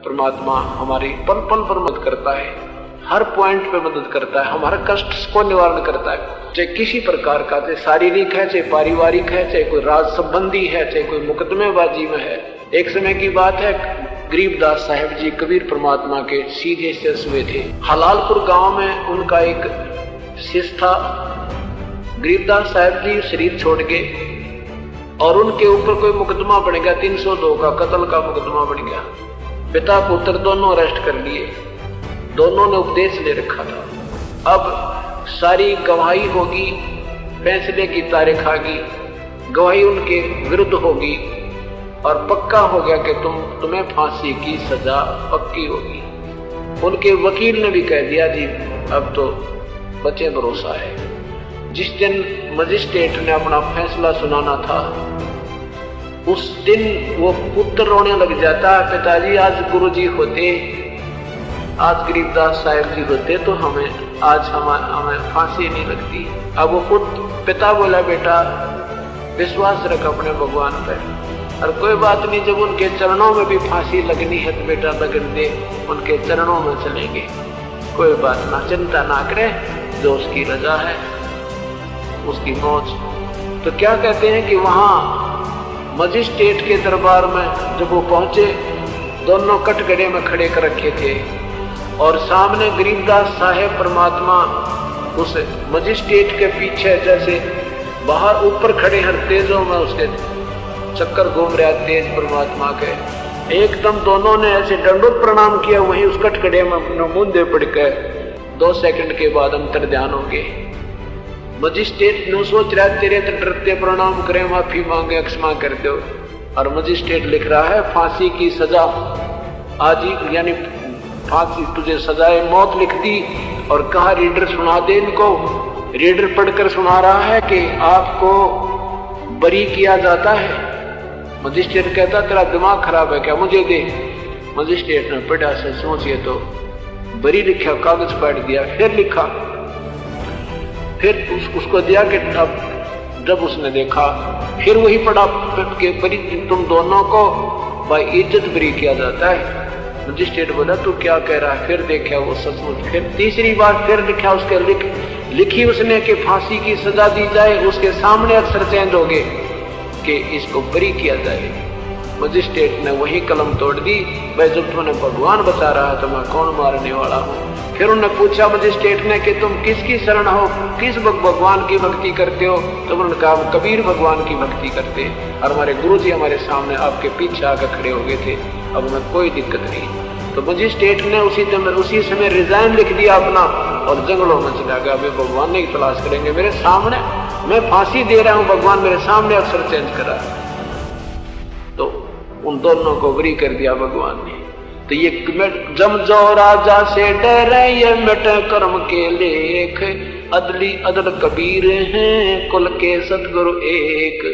परमात्मा हमारी पल पल पर मदद करता है, हर पॉइंट पे मदद करता है, हमारे कष्ट को निवारण करता है। चाहे किसी प्रकार का, चाहे शारीरिक है, चाहे पारिवारिक है, चाहे कोई राज संबंधी है, चाहे कोई मुकदमेबाजी में है। एक समय की बात है, गरीबदास साहब जी कबीर परमात्मा के सीधे शिष्य हुए थे। हलालपुर गांव में उनका एक शिष्य था। गरीबदास साहब जी शरीर छोड़ गए और उनके ऊपर कोई मुकदमा बन गया, 302 का कत्ल का मुकदमा बन गया। पिता पुत्र दोनों अरेस्ट कर लिए, दोनों ने उपदेश ले रखा था। अब सारी गवाही होगी, फैसले की तारीख आ गई, गवाही उनके विरुद्ध होगी और पक्का हो गया कि तुम्हें फांसी की सजा पक्की होगी। उनके वकील ने भी कह दिया जी अब तो बचे भरोसा है। जिस दिन मजिस्ट्रेट ने अपना फैसला सुनाना था उस दिन वो पुत्र रोने लग जाता, पिताजी आज गुरुजी होते, आज गरीबदास साहब जी होते तो हमें फांसी नहीं लगती। अब वो पिता बोला बेटा विश्वास रख अपने भगवान पर, और कोई बात नहीं, जब उनके चरणों में भी फांसी लगनी है तो बेटा लगन दे, उनके चरणों में चलेंगे, कोई बात ना, चिंता ना करे, जो उसकी रजा है उसकी मौज। तो क्या कहते हैं कि वहां मजिस्ट्रेट के दरबार में जब वो पहुंचे, दोनों कटघरे में खड़े कर रखे थे और सामने गरीबदास साहेब परमात्मा उस मजिस्ट्रेट के पीछे जैसे बाहर ऊपर खड़े हर तेजों में उसके चक्कर घूम रहा तेज परमात्मा के। एकदम दोनों ने ऐसे दंडोत प्रणाम किया, वहीं उस कटघरे में मुंदे पड़ गए। 2 सेकंड के बाद अंतर ध्यान हो गए। मजिस्ट्रेट ने सोच रहा तेरे तो डरते प्रणाम करें, माफी मांगे, क्षमा कर दो, और मजिस्ट्रेट लिख रहा है फांसी की सजा आज ही, यानी फांसी तुझे सजाए मौत लिख दी। और कहा रीडर सुना दे इनको। रीडर पढ़कर सुना रहा है कि आपको बरी किया जाता है। मजिस्ट्रेट कहता तेरा दिमाग खराब है क्या, मुझे दे। मजिस्ट्रेट ने पढ़ा से सोचिए तो बरी लिखा, कागज पाट दिया, फिर लिखा, फिर उसको दिया कि जब उसने देखा फिर वही पढ़ा कि बरी तुम दोनों को भाई इज्जत बरी किया जाता है। मजिस्ट्रेट बोला तू क्या कह रहा है, फिर देखा वो सचमुच, फिर तीसरी बार फिर लिखा, उसके लिखी उसने कि फांसी की सजा दी जाए, उसके सामने अक्षर चेंज हो गए कि इसको बरी किया जाए। मजिस्ट्रेट ने वही कलम तोड़ दी, भाई जब तुमने भगवान बचा रहा है तो मैं कौन मारने वाला हूँ। फिर उन्होंने पूछा मजिस्ट्रेट ने कि तुम किसकी शरण हो, किस भगवान की भक्ति करते हो। तो उन्होंने कहा कबीर भगवान की भक्ति करते, और हमारे गुरुजी हमारे सामने आपके पीछे आकर खड़े हो गए थे, अब हमें कोई दिक्कत नहीं। तो मजिस्ट्रेट ने उसी समय रिजाइन लिख दिया अपना और जंगलों में चला गया। वे भगवान ने तलाश करेंगे, मेरे सामने मैं फांसी दे रहा हूँ, भगवान मेरे सामने अक्षर चेंज करा। तो उन दोनों को बरी कर दिया भगवान ने। तो ये जम जो राजा से डरे ये मिट कर्म के लेख, अदली अदल कबीर हैं कुल के सतगुरु एक।